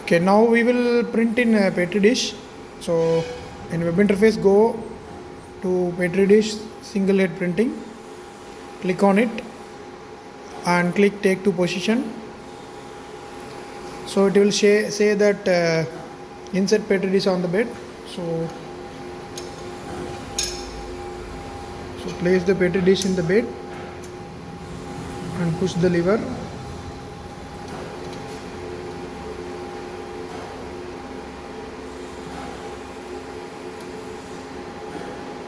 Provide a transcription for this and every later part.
Okay, now we will print in a Petri dish. So in web interface, go to Petri dish single head printing, click on it and click take to position. So it will say that insert Petri dish on the bed. So place the Petri dish in the bed and push the lever.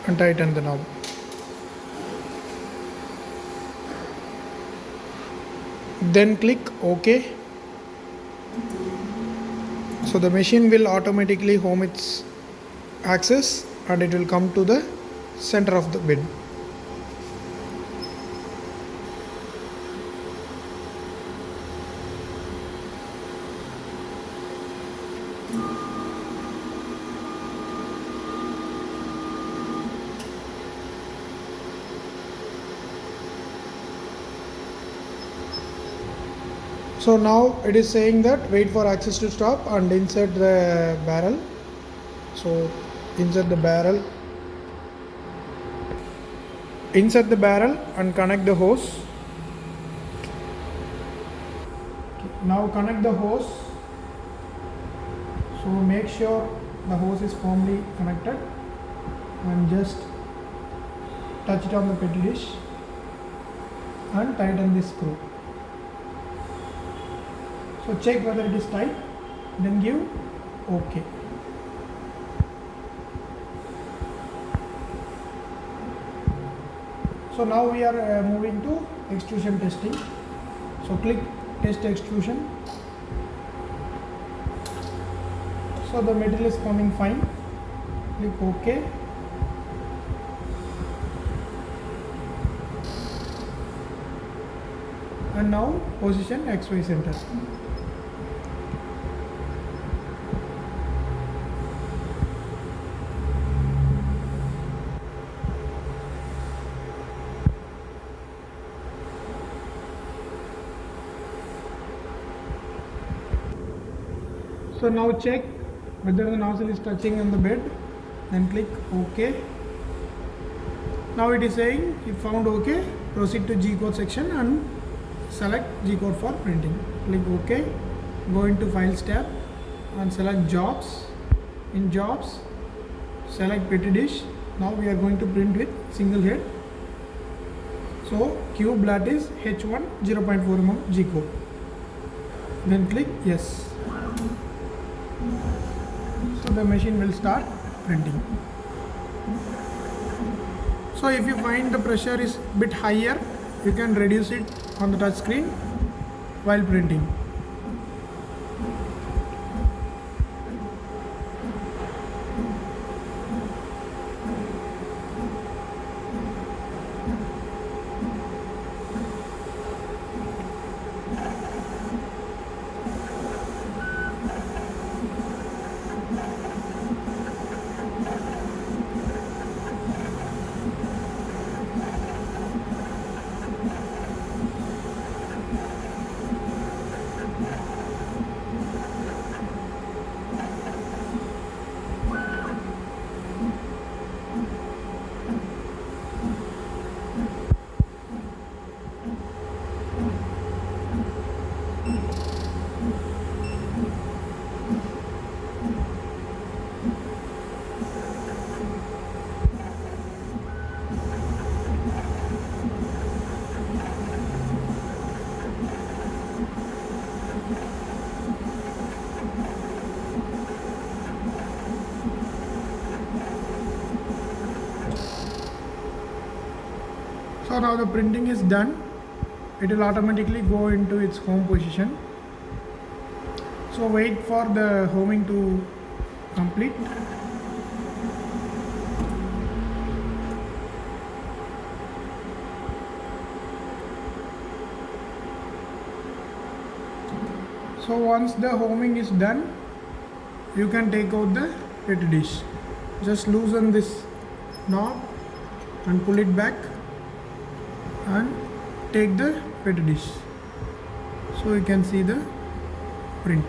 And tighten the knob. Then click OK. So the machine will automatically home its axis and it will come to the center of the bed. So now it is saying that wait for axis to stop and insert the barrel. So insert the barrel and connect the hose. Now connect the hose. So make sure the hose is firmly connected and just touch it on the Petri dish and tighten this screw. So check whether it is tight, then give OK. So now we are moving to extrusion testing. So click test extrusion. So the material is coming fine. Click OK. And now position XY center. So now check whether the nozzle is touching on the bed, then click OK. Now it is saying if found OK, proceed to G code section and select G code for printing. Click OK, go into Files tab and select Jobs. In Jobs, select Petri dish. Now we are going to print with single head. So cube lattice H1 0.4 mm G code. Then click Yes. So the machine will start printing. So if you find the pressure is bit higher, you can reduce it on the touch screen while printing. So now the printing is done. It will automatically go into its home position. So wait for the homing to complete. So once the homing is done, you can take out the Petri dish. Just loosen this knob and pull it back and take the Petri dish. So you can see the print.